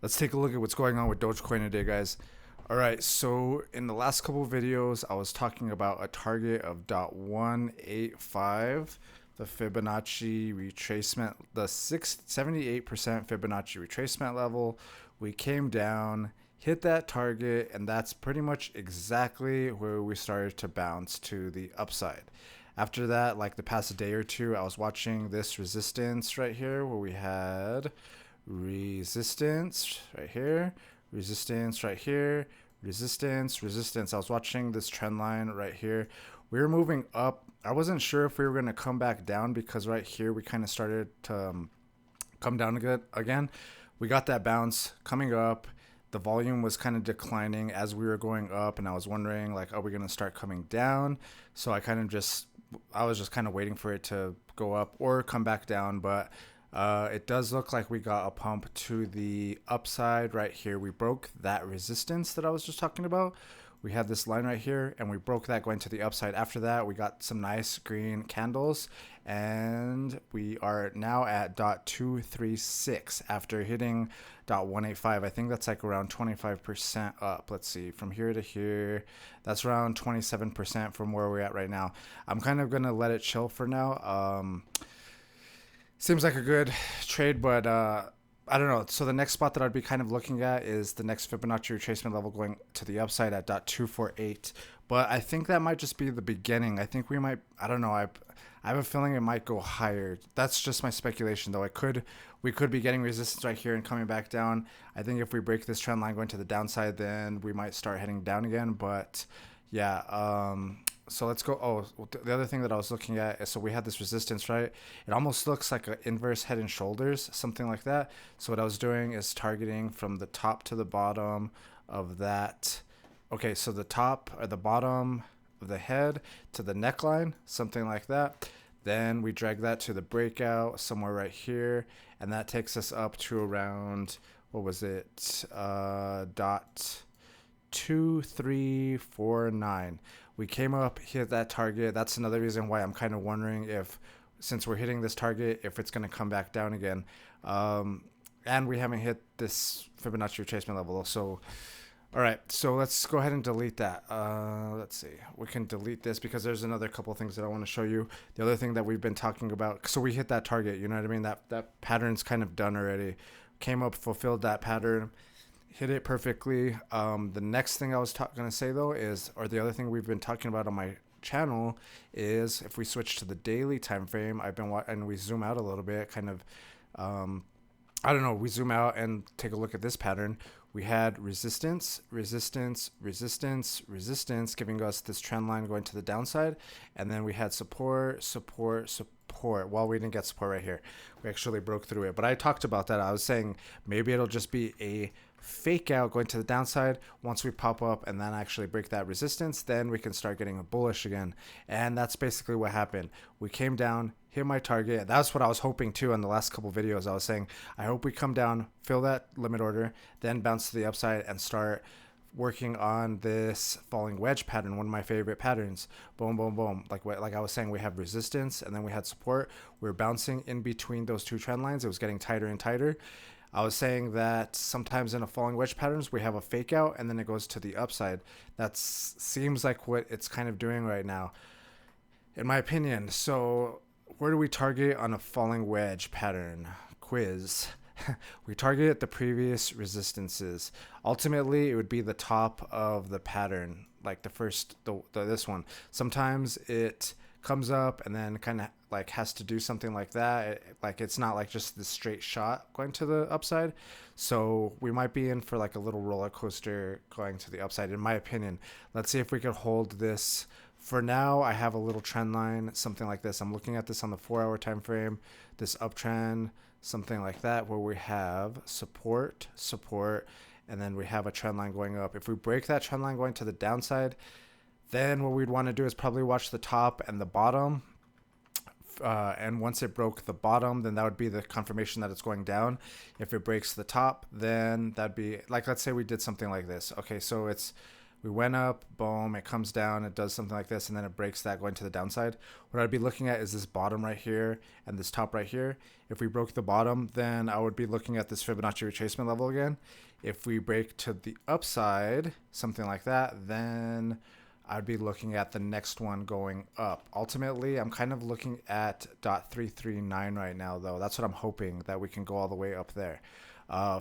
Let's take a look at what's going on with Dogecoin today, guys. All right, so in the last couple of videos, I was talking about a target of 0.185, the Fibonacci retracement, the 78% Fibonacci retracement level. We came down, hit that target, and that's pretty much exactly where we started to bounce to the upside. After that, like the past day or two, I was watching this resistance right here where we had resistance right here, resistance right here, resistance, resistance. I was watching this trend line right here. We were moving up. I wasn't sure if we were going to come back down because right here we kind of started to come down again. We got that bounce coming up. The volume was kind of declining as we were going up, and I was wondering, like, are we going to start coming down? So I was just kind of waiting for it to go up or come back down, but it does look like we got a pump to the upside right here. We broke that resistance that I was just talking about. We had this line right here and we broke that going to the upside. After that, we got some nice green candles and we are now at 0.236 after hitting 0.185. I think that's like around 25% up. Let's see, from here to here, that's around 27% from where we're at right now. I'm kind of going to let it chill for now. Seems like a good trade, but I don't know. So the next spot that I'd be kind of looking at is the next Fibonacci retracement level going to the upside at 0.248. But I think that might just be the beginning. I think we might, I don't know. I have a feeling it might go higher. That's just my speculation, though. We could be getting resistance right here and coming back down. I think if we break this trend line going to the downside, then we might start heading down again. But yeah, so let's go. Oh, the other thing that I was looking at is, so we had this resistance, right? It almost looks like an inverse head and shoulders, something like that. So what I was doing is targeting from the top to the bottom of that. Okay, so the top or the bottom of the head to the neckline, something like that. Then we drag that to the breakout somewhere right here, and that takes us up to around, what was it? Dot 2349. We came up, hit that target. That's another reason why I'm kind of wondering if, since we're hitting this target, if it's going to come back down again. And we haven't hit this Fibonacci retracement level. So, all right, so let's go ahead and delete that. Let's see. We can delete this because there's another couple things that I want to show you. The other thing that we've been talking about, so we hit that target, you know what I mean? That pattern's kind of done already. Came up, fulfilled that pattern, hit it perfectly. The next thing I was going to say, though, is, or the other thing we've been talking about on my channel is, if we switch to the daily time frame, and we zoom out a little bit, kind of, I don't know, we zoom out and take a look at this pattern. We had resistance, resistance, resistance, resistance, giving us this trend line going to the downside. And then we had support, support, support. Well, we didn't get support right here. We actually broke through it. But I talked about that. I was saying maybe it'll just be a fake out going to the downside. Once we pop up and then actually break that resistance, then we can start getting a bullish again. And that's basically what happened. We came down, hit my target. That's what I was hoping too in the last couple videos. I was saying, I hope we come down, fill that limit order, then bounce to the upside and start working on this falling wedge pattern, one of my favorite patterns. Boom, boom, boom. Like I was saying, we have resistance and then we had support. We were bouncing in between those two trend lines. It was getting tighter and tighter. I was saying that sometimes in a falling wedge patterns, we have a fake out and then it goes to the upside. That seems like what it's kind of doing right now, in my opinion. So where do we target on a falling wedge pattern? Quiz. We target the previous resistances. Ultimately, it would be the top of the pattern, like this one. Sometimes it comes up and then kind of like has to do something like that. Like it's not like just the straight shot going to the upside. So we might be in for like a little roller coaster going to the upside, in my opinion. Let's see if we can hold this. For now, I have a little trend line, something like this. I'm looking at this on the 4-hour time frame, this uptrend, something like that, where we have support, support, and then we have a trend line going up. If we break that trend line going to the downside, then what we'd want to do is probably watch the top and the bottom. And once it broke the bottom, then that would be the confirmation that it's going down. If it breaks the top, then that'd be like, let's say we did something like this. Okay, so We went up, boom, it comes down, it does something like this, and then it breaks that going to the downside. What I'd be looking at is this bottom right here and this top right here. If we broke the bottom, then I would be looking at this Fibonacci retracement level again. If we break to the upside, something like that, then I'd be looking at the next one going up. Ultimately, I'm kind of looking at .339 right now, though. That's what I'm hoping, that we can go all the way up there.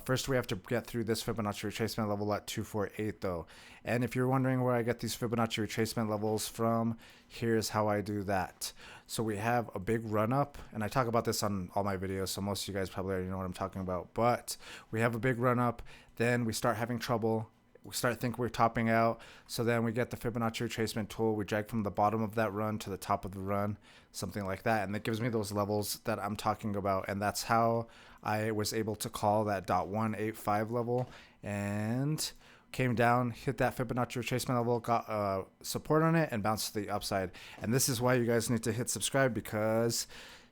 First, we have to get through this Fibonacci retracement level at 248, though. And if you're wondering where I get these Fibonacci retracement levels from, here's how I do that. So we have a big run up, and I talk about this on all my videos, so most of you guys probably already know what I'm talking about. But we have a big run up, then we start having trouble. We start thinking we're topping out. So then we get the Fibonacci retracement tool. We drag from the bottom of that run to the top of the run, something like that. And that gives me those levels that I'm talking about. And that's how I was able to call that .185 level and came down, hit that Fibonacci retracement level, got support on it, and bounced to the upside. And this is why you guys need to hit subscribe, because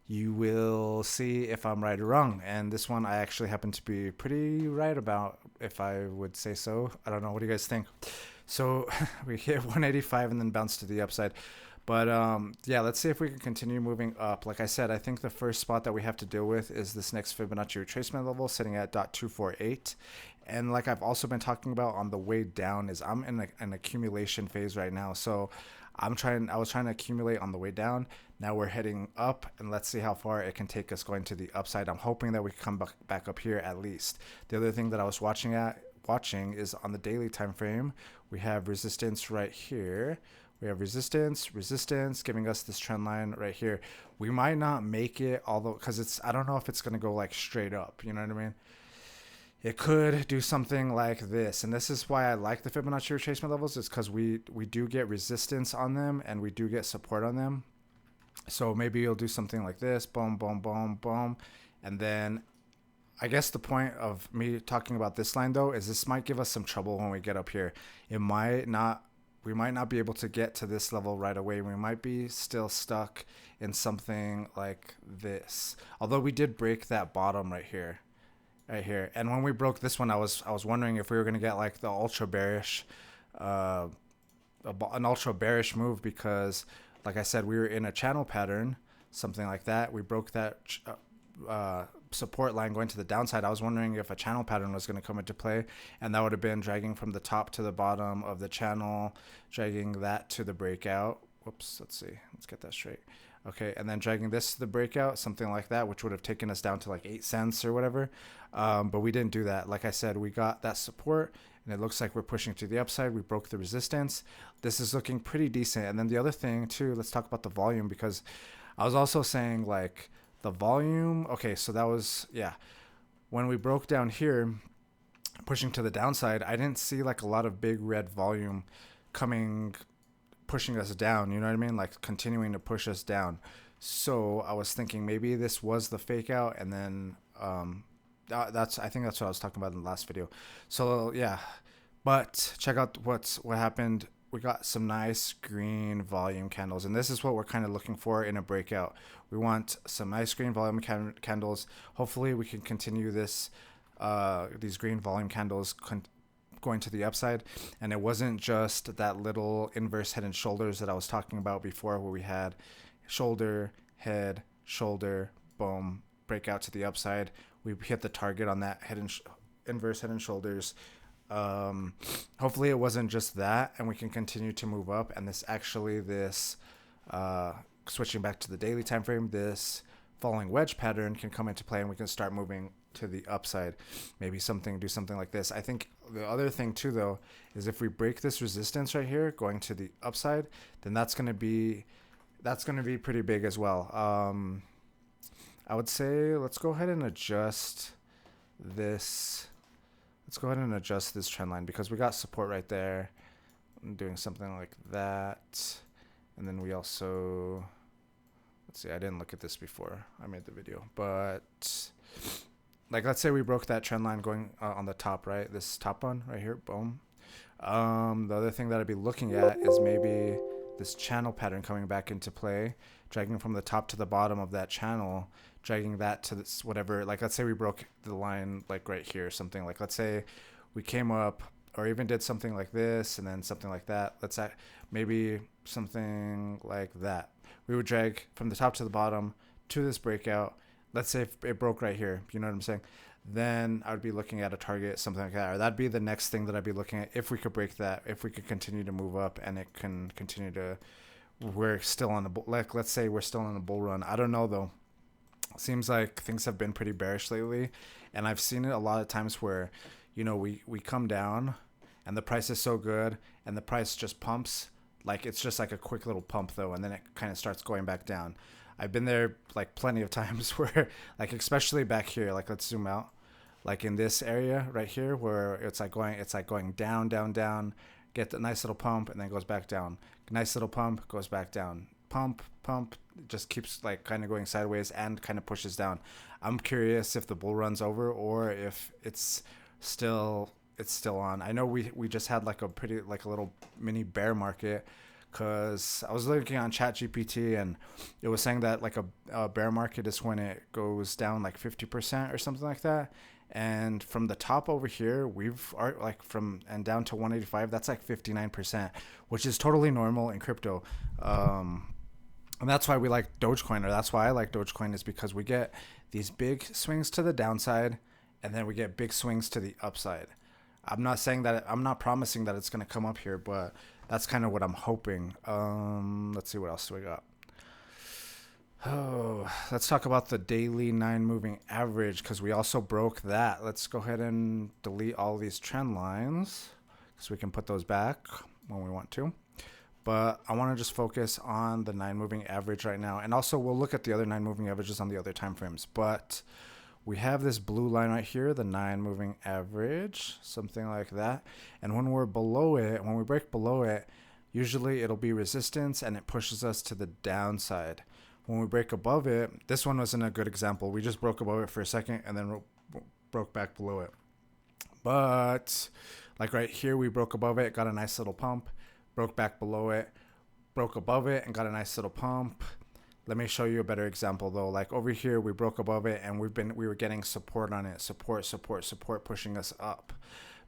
you will see if I'm right or wrong. And this one I actually happen to be pretty right about, if I would say so. I don't know. What do you guys think? So we hit 185 and then bounced to the upside. But yeah, let's see if we can continue moving up. Like I said, I think the first spot that we have to deal with is this next Fibonacci retracement level sitting at .248. And like I've also been talking about on the way down, is I'm in an accumulation phase right now. So I was trying to accumulate on the way down. Now we're heading up, and let's see how far it can take us going to the upside. I'm hoping that we can come back up here at least. The other thing that I was watching is on the daily time frame. We have resistance right here. We have resistance, giving us this trend line right here. We might not make it, although, because I don't know if it's going to go like straight up. You know what I mean? It could do something like this, and this is why I like the Fibonacci retracement levels, is because we do get resistance on them and we do get support on them. So maybe you'll do something like this, boom, boom, boom, boom, and then I guess the point of me talking about this line, though, is this might give us some trouble when we get up here. We might not be able to get to this level right away. We might be still stuck in something like this, although we did break that bottom right here. And when we broke this one, I was wondering if we were going to get like the ultra bearish an ultra bearish move, because like I said, we were in a channel pattern, something like that. We broke that support line going to the downside. I was wondering if a channel pattern was going to come into play, and that would have been dragging from the top to the bottom of the channel, dragging that to the breakout. Whoops, let's see, let's get that straight. Okay, and then dragging this to the breakout, something like that, which would have taken us down to like 8 cents or whatever. But we didn't do that. Like I said, we got that support, and it looks like we're pushing to the upside. We broke the resistance. This is looking pretty decent. And then the other thing too, let's talk about the volume, because I was also saying like the volume. Okay, so that was, yeah, when we broke down here, pushing to the downside, I didn't see like a lot of big red volume coming, pushing us down, you know what I mean, like continuing to push us down. So I was thinking maybe this was the fake out, and then I think that's what I was talking about in the last video. So yeah, but check out what happened. We got some nice green volume candles, and this is what we're kind of looking for in a breakout. We want some nice green volume candles. Hopefully we can continue this these green volume candles going to the upside. And it wasn't just that little inverse head and shoulders that I was talking about before, where we had shoulder, head, shoulder, boom, breakout to the upside. We hit the target on that inverse head and shoulders. Hopefully it wasn't just that, and we can continue to move up, and this switching back to the daily time frame, this falling wedge pattern can come into play, and we can start moving to the upside. Maybe do something like this. I think the other thing too, though, is if we break this resistance right here going to the upside, then that's going to be pretty big as well. I would say let's go ahead and adjust this. Let's go ahead and adjust this trend line, because we got support right there. I'm doing something like that. And then we also, let's see, I didn't look at this before I made the video, but like, let's say we broke that trend line going on the top, right? This top one right here, boom. The other thing that I'd be looking at is maybe this channel pattern coming back into play, dragging from the top to the bottom of that channel, dragging that to this whatever. Like, let's say we broke the line like right here or something. Like, let's say we came up or even did something like this and then something like that, let's say maybe something like that, we would drag from the top to the bottom to this breakout. Let's say if it broke right here, you know what I'm saying? Then I would be looking at a target, something like that, or that'd be the next thing that I'd be looking at if we could break that, if we could continue to move up and it can continue to, we're still on the, like, let's say we're still on a bull run. I don't know though. Seems like things have been pretty bearish lately, and I've seen it a lot of times where, you know, we come down and the price is so good and the price just pumps, like it's just like a quick little pump though, and then it kind of starts going back down. I've been there like plenty of times where, like, especially back here, like let's zoom out, like in this area right here where it's like going down, down, down, get the nice little pump and then goes back down. Nice little pump, goes back down. Pump, pump, just keeps like kind of going sideways and kind of pushes down. I'm curious if the bull run's over or if it's still on. I know we just had like a pretty, like a little mini bear market, because I was looking on ChatGPT and it was saying that like a bear market is when it goes down like 50% or something like that. And from the top over here, we've like from and down to 185, that's like 59%, which is totally normal in crypto. And that's why we like Dogecoin, or that's why I like Dogecoin, is because we get these big swings to the downside and then we get big swings to the upside. I'm not saying that, I'm not promising that it's going to come up here, but that's kind of what I'm hoping. Let's see, what else do we got? Oh, let's talk about the daily 9 moving average, because we also broke that. Let's go ahead and delete all these trend lines because we can put those back when we want to. But I want to just focus on the 9 moving average right now. And also we'll look at the other 9 moving averages on the other time frames. But we have this blue line right here, the 9 moving average, something like that. And when we're below it, when we break below it, usually it'll be resistance and it pushes us to the downside. When we break above it, this one wasn't a good example. We just broke above it for a second and then broke back below it. But like right here, we broke above it, got a nice little pump, broke back below it, broke above it and got a nice little pump. Let me show you a better example though. Like over here, we broke above it and we were getting support on it. Support, pushing us up.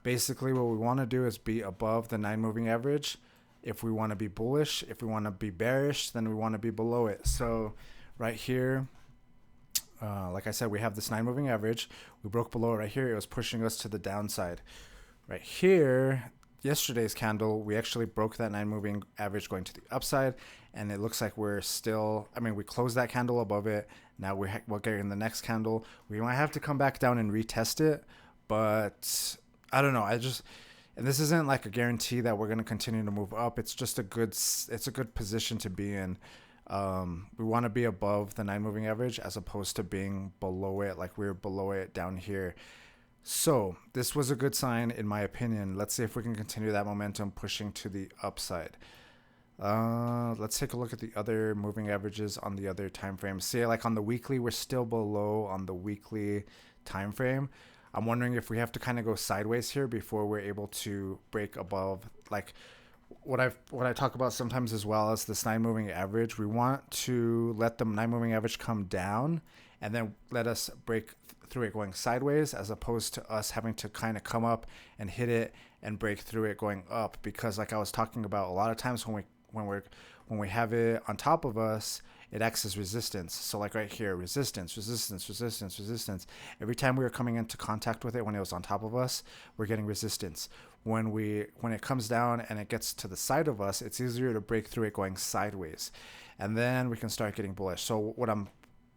Basically what we want to do is be above the 9 moving average. If we want to be bullish, if we want to be bearish, then we want to be below it. So right here, like I said, we have this 9 moving average. We broke below it right here. It was pushing us to the downside. Right here, yesterday's candle, we actually broke that 9 moving average going to the upside, and it looks like we're still, I mean, we closed that candle above it. Now we're getting the next candle. We might have to come back down and retest it, but I don't know. And this isn't like a guarantee that we're going to continue to move up. It's just it's a good position to be in. We want to be above the 9 moving average as opposed to being below it, like we're below it down here. So this was a good sign in my opinion. Let's see if we can continue that momentum pushing to the upside. Let's take a look at the other moving averages on the other time frames. See, like on the weekly, we're still below on the weekly time frame. I'm wondering if we have to kind of go sideways here before we're able to break above, like what I talk about sometimes as well as this 9 moving average. We want to let the 9 moving average come down and then let us break through it going sideways, as opposed to us having to kind of come up and hit it and break through it going up. Because like I was talking about, a lot of times when we have it on top of us, it acts as resistance. So like right here, resistance. Every time we were coming into contact with it when it was on top of us, we're getting resistance. When it comes down and it gets to the side of us, it's easier to break through it going sideways. And then we can start getting bullish. So what I'm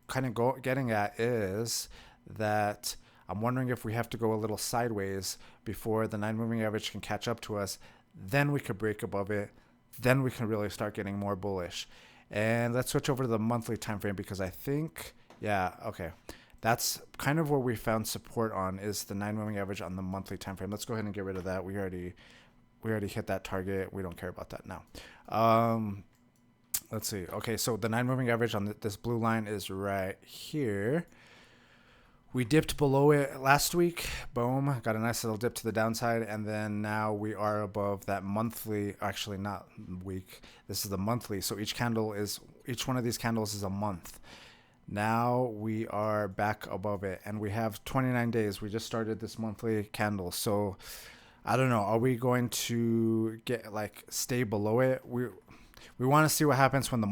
kind of getting at is that I'm wondering if we have to go a little sideways before the 9 moving average can catch up to us. Then we could break above it. Then we can really start getting more bullish. And let's switch over to the monthly time frame, because I think, yeah, okay, that's kind of where we found support on, is the 9 moving average on the monthly time frame. Let's go ahead and get rid of that. We already hit that target. We don't care about that now. Let's see. Okay, so the 9 moving average on this blue line is right here. We dipped below it last week. Boom. Got a nice little dip to the downside. And then now we are above that monthly. Actually, not week. This is the monthly. So each one of these candles is a month. Now we are back above it. And we have 29 days. We just started this monthly candle. So I don't know. Are we going to get like stay below it? We want to see what happens when the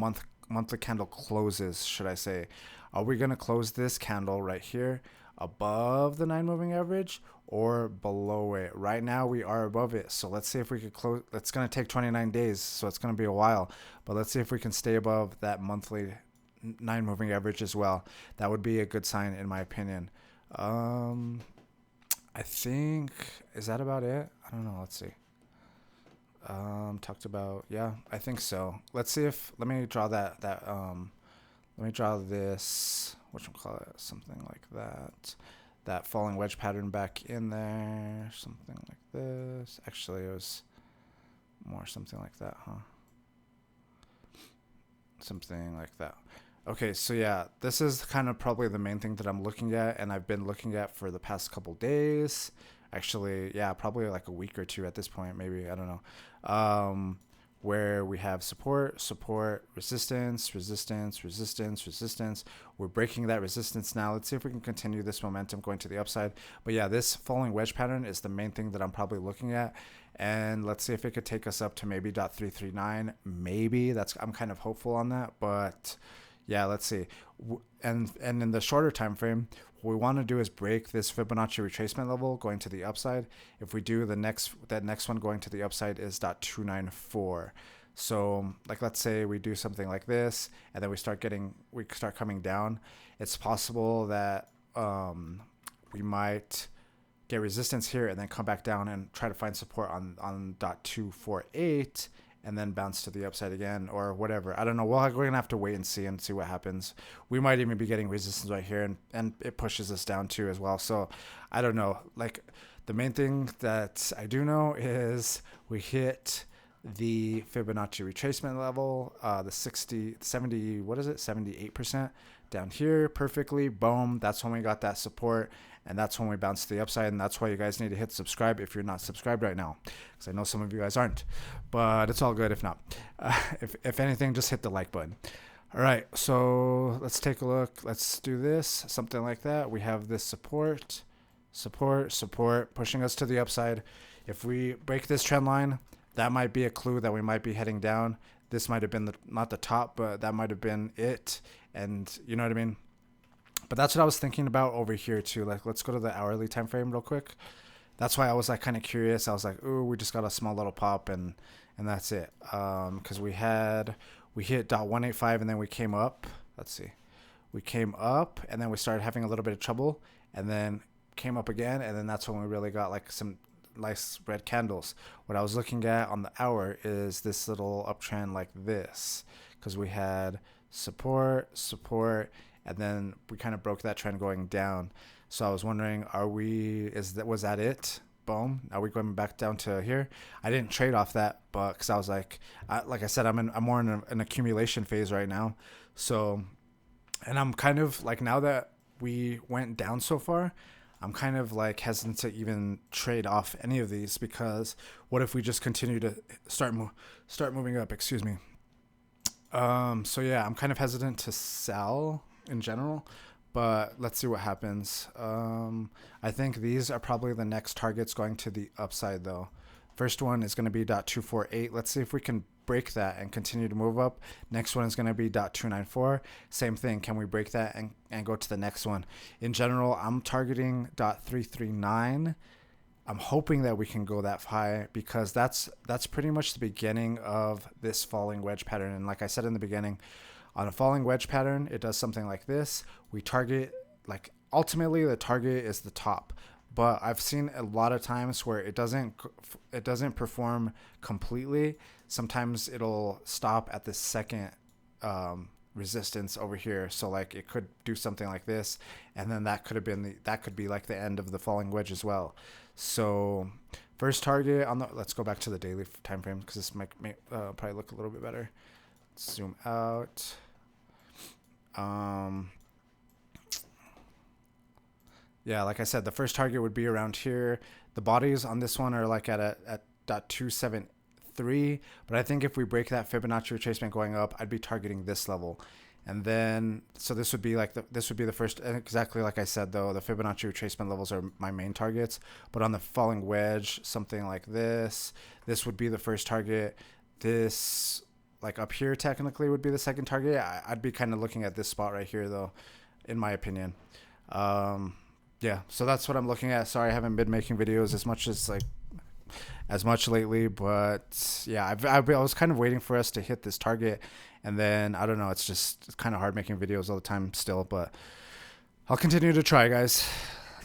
monthly candle closes, should I say. Are we going to close this candle right here above the 9 moving average or below it? Right now we are above it. So let's see if we could close. It's going to take 29 days, so it's going to be a while. But let's see if we can stay above that monthly 9 moving average as well. That would be a good sign in my opinion. I think, is that about it? I don't know. Let's see. Talked about, yeah, I think so. Let's see if, let me draw let me draw this, whatchamacallit, something like that. That falling wedge pattern back in there, something like this. Actually, it was more something like that, huh? Something like that. Okay, so yeah, this is kind of probably the main thing that I'm looking at, and I've been looking at for the past couple days. Actually, yeah, probably like a week or two at this point, maybe, I don't know. Where we have support, resistance, resistance. We're breaking that resistance now. Let's see if we can continue this momentum going to the upside. But yeah, this falling wedge pattern is the main thing that I'm probably looking at. And let's see if it could take us up to maybe .339. Maybe I'm kind of hopeful on that, but yeah, let's see. And in the shorter time frame, what we want to do is break this Fibonacci retracement level going to the upside. If we do, that next one going to the upside is .294. So like, let's say we do something like this, and then we start coming down. It's possible that we might get resistance here and then come back down and try to find support on .248. And then bounce to the upside again or whatever. I don't know. We're going to have to wait and see what happens. We might even be getting resistance right here, and it pushes us down too as well. So I don't know. Like, the main thing that I do know is we hit the Fibonacci retracement level, the 70, what is it? 78% down here perfectly. Boom. That's when we got that support. And that's when we bounce to the upside. And that's why you guys need to hit subscribe if you're not subscribed right now. Because I know some of you guys aren't. But it's all good if not. If anything, just hit the like button. All right. So let's take a look. Let's do this. Something like that. We have this support, pushing us to the upside. If we break this trend line, that might be a clue that we might be heading down. This might have been not the top, but that might have been it. And you know what I mean? But that's what I was thinking about over here too. Like, let's go to the hourly time frame real quick. That's why I was like kind of curious. I was like, ooh, we just got a small little pop and that's it. Because we hit .185 and then we came up. Let's see. We came up and then we started having a little bit of trouble and then came up again. And then that's when we really got like some nice red candles. What I was looking at on the hour is this little uptrend like this. Because we had support, and then we kind of broke that trend going down. So I was wondering, was that it? Boom. Are we going back down to here? I didn't trade off that, but because I was like I said, I'm more in an accumulation phase right now. So, and I'm kind of like, now that we went down so far, I'm kind of like hesitant to even trade off any of these, because what if we just continue to start moving up? Excuse me. So yeah, I'm kind of hesitant to sell in general, but let's see what happens. I think these are probably the next targets going to the upside though. First one is going to be .248. Let's see if we can break that and continue to move up. Next one is going to be .294. Same thing. Can we break that and go to the next one? In general, I'm targeting .339. I'm hoping that we can go that high, because that's pretty much the beginning of this falling wedge pattern. And like I said in the beginning, on a falling wedge pattern, it does something like this. We target, like, ultimately the target is the top, but I've seen a lot of times where it doesn't perform completely. Sometimes it'll stop at the second resistance over here. So like, it could do something like this, and then that could be like the end of the falling wedge as well. So first target let's go back to the daily time frame, because this might probably look a little bit better. Let's zoom out. Yeah, like I said, the first target would be around here. The bodies on this one are like at .273, but I think if we break that Fibonacci retracement going up, I'd be targeting this level. And then, so this would be like this would be the first, and exactly like I said though, the Fibonacci retracement levels are my main targets. But on the falling wedge, something like this would be the first target. This, like up here, technically would be the second target. I'd be kind of looking at this spot right here though, in my opinion. Yeah, so that's what I'm looking at. Sorry, I haven't been making videos as much lately, but yeah, I was kind of waiting for us to hit this target, and then I don't know, it's kind of hard making videos all the time still, but I'll continue to try, guys.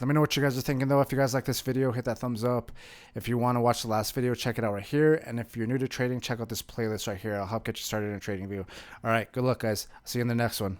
Let me know what you guys are thinking though. If you guys like this video, hit that thumbs up. If you want to watch the last video, check it out right here. And if you're new to trading, check out this playlist right here. I'll help get you started in TradingView. All right, good luck, guys. See you in the next one.